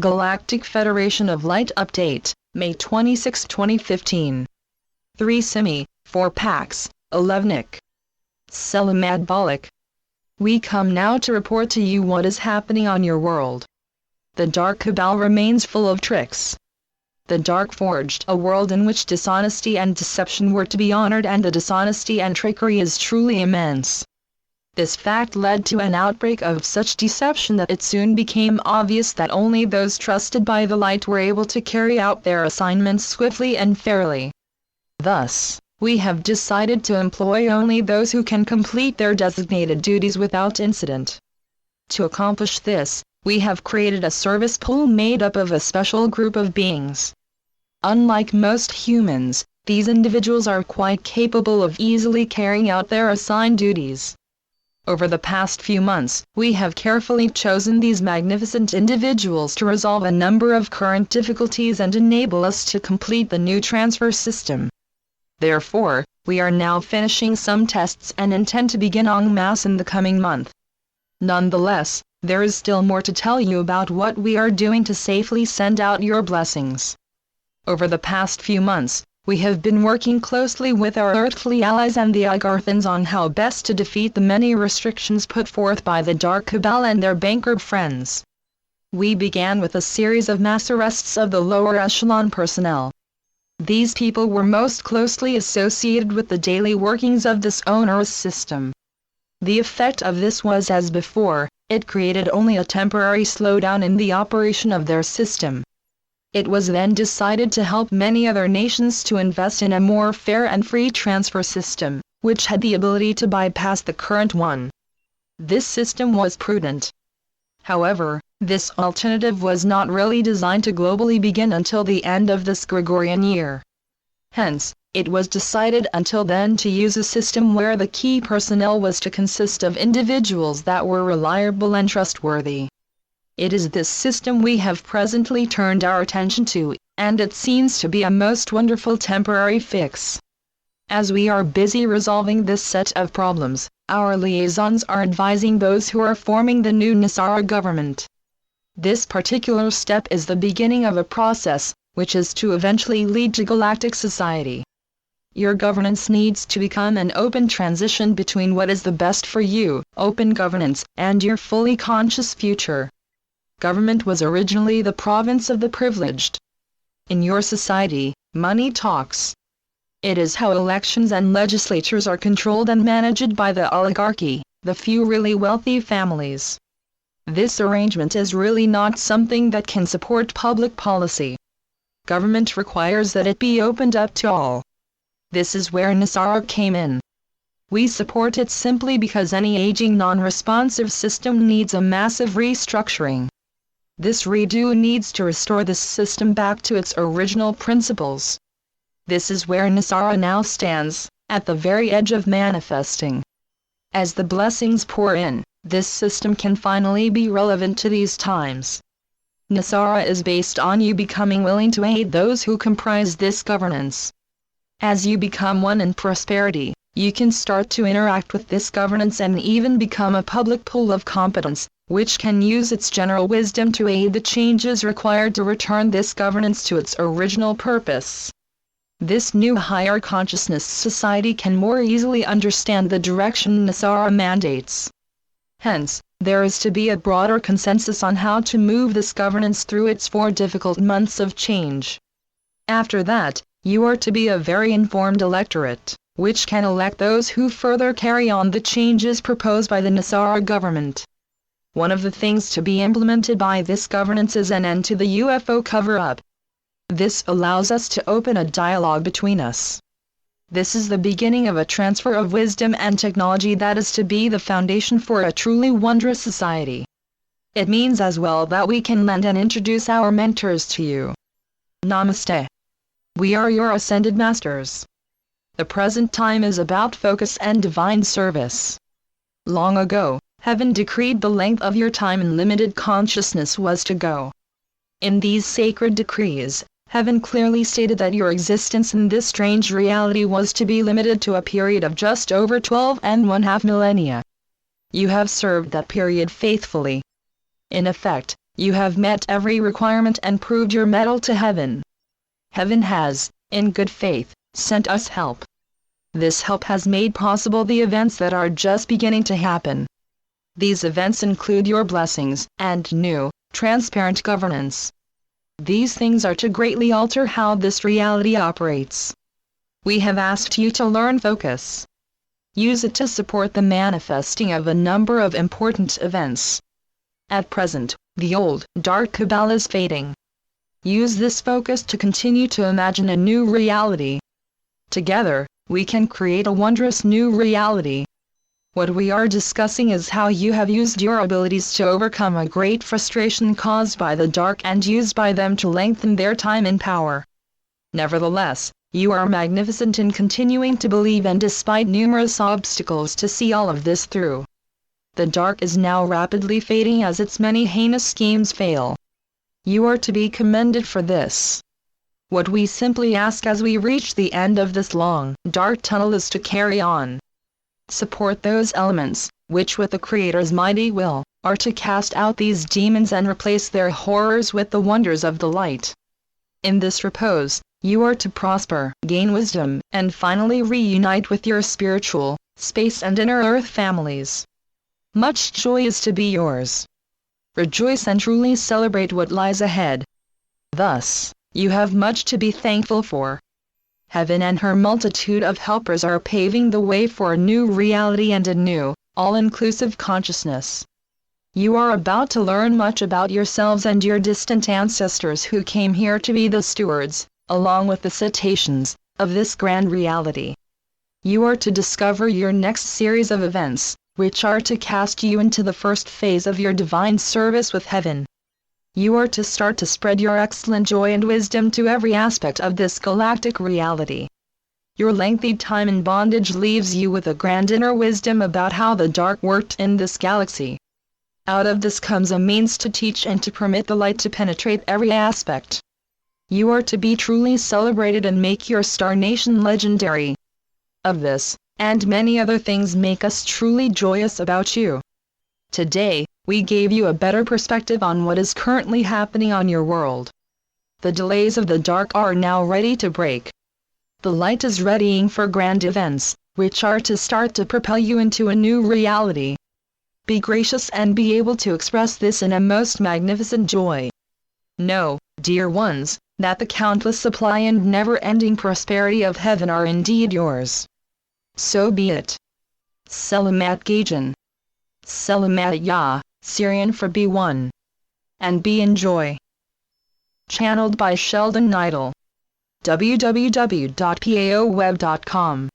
Galactic Federation of Light Update, May 26, 2015. 3 Simi, 4 Pax, 11 Selamadbolic. We come now to report to you what is happening on your world. The Dark Cabal remains full of tricks. The Dark forged a world in which dishonesty and deception were to be honored, and the dishonesty and trickery is truly immense. This fact led to an outbreak of such deception that it soon became obvious that only those trusted by the light were able to carry out their assignments swiftly and fairly. Thus, we have decided to employ only those who can complete their designated duties without incident. To accomplish this, we have created a service pool made up of a special group of beings. Unlike most humans, these individuals are quite capable of easily carrying out their assigned duties. Over the past few months, we have carefully chosen these magnificent individuals to resolve a number of current difficulties and enable us to complete the new transfer system. Therefore, we are now finishing some tests and intend to begin en masse in the coming month. Nonetheless, there is still more to tell you about what we are doing to safely send out your blessings. Over the past few months, we have been working closely with our earthly allies and the Agarthans on how best to defeat the many restrictions put forth by the Dark Cabal and their banker friends. We began with a series of mass arrests of the lower echelon personnel. These people were most closely associated with the daily workings of this onerous system. The effect of this was as before, it created only a temporary slowdown in the operation of their system. It was then decided to help many other nations to invest in a more fair and free transfer system, which had the ability to bypass the current one. This system was prudent. However, this alternative was not really designed to globally begin until the end of this Gregorian year. Hence, it was decided until then to use a system where the key personnel was to consist of individuals that were reliable and trustworthy. It is this system we have presently turned our attention to, and it seems to be a most wonderful temporary fix. As we are busy resolving this set of problems, our liaisons are advising those who are forming the new Nisara government. This particular step is the beginning of a process, which is to eventually lead to galactic society. Your governance needs to become an open transition between what is the best for you, open governance, and your fully conscious future. Government was originally the province of the privileged. In your society, money talks. It is how elections and legislatures are controlled and managed by the oligarchy, the few really wealthy families. This arrangement is really not something that can support public policy. Government requires that it be opened up to all. This is where Nisara came in. We support it simply because any aging non-responsive system needs a massive restructuring. This redo needs to restore this system back to its original principles. This is where Nisara now stands, at the very edge of manifesting. As the blessings pour in, this system can finally be relevant to these times. Nisara is based on you becoming willing to aid those who comprise this governance. As you become one in prosperity, you can start to interact with this governance and even become a public pool of competence, which can use its general wisdom to aid the changes required to return this governance to its original purpose. This new higher consciousness society can more easily understand the direction Nisara mandates. Hence, there is to be a broader consensus on how to move this governance through its 4 difficult months of change. After that, you are to be a very informed electorate, which can elect those who further carry on the changes proposed by the Nisara government. One of the things to be implemented by this governance is an end to the UFO cover-up. This allows us to open a dialogue between us. This is the beginning of a transfer of wisdom and technology that is to be the foundation for a truly wondrous society. It means as well that we can lend and introduce our mentors to you. Namaste. We are your ascended masters. The present time is about focus and divine service. Long ago, Heaven decreed the length of your time and limited consciousness was to go. In these sacred decrees, Heaven clearly stated that your existence in this strange reality was to be limited to a period of just over 12½ millennia. You have served that period faithfully. In effect, You have met every requirement and proved your mettle to heaven. Heaven has, in good faith, sent us help. This help has made possible the events that are just beginning to happen. These events include your blessings and new, transparent governance. These things are to greatly alter how this reality operates. We have asked you to learn focus. Use it to support the manifesting of a number of important events. At present, the old, dark Kabbalah is fading. Use this focus to continue to imagine a new reality. Together, we can create a wondrous new reality. What we are discussing is how you have used your abilities to overcome a great frustration caused by the dark and used by them to lengthen their time in power. Nevertheless, you are magnificent in continuing to believe and despite numerous obstacles to see all of this through. The dark is now rapidly fading as its many heinous schemes fail. You are to be commended for this. What we simply ask as we reach the end of this long, dark tunnel is to carry on. Support those elements, which with the Creator's mighty will, are to cast out these demons and replace their horrors with the wonders of the light. In this repose, you are to prosper, gain wisdom, and finally reunite with your spiritual, space and inner earth families. Much joy is to be yours. Rejoice and truly celebrate what lies ahead. Thus, you have much to be thankful for. Heaven and her multitude of helpers are paving the way for a new reality and a new, all-inclusive consciousness. You are about to learn much about yourselves and your distant ancestors who came here to be the stewards, along with the cetaceans, of this grand reality. You are to discover your next series of events, which are to cast you into the first phase of your divine service with heaven. You are to start to spread your excellent joy and wisdom to every aspect of this galactic reality. Your lengthy time in bondage leaves you with a grand inner wisdom about how the dark worked in this galaxy. Out of this comes a means to teach and to permit the light to penetrate every aspect. You are to be truly celebrated and make your star nation legendary. Of this, and many other things make us truly joyous about you. Today, we gave you a better perspective on what is currently happening on your world. The delays of the dark are now ready to break. The light is readying for grand events, which are to start to propel you into a new reality. Be gracious and be able to express this in a most magnificent joy. Know, dear ones, that the countless supply and never-ending prosperity of heaven are indeed yours. So be it. Selamat Gajan. Selamat Ya, Syrian for B1. And be in joy. Channeled by Sheldon Neidl. www.paoweb.com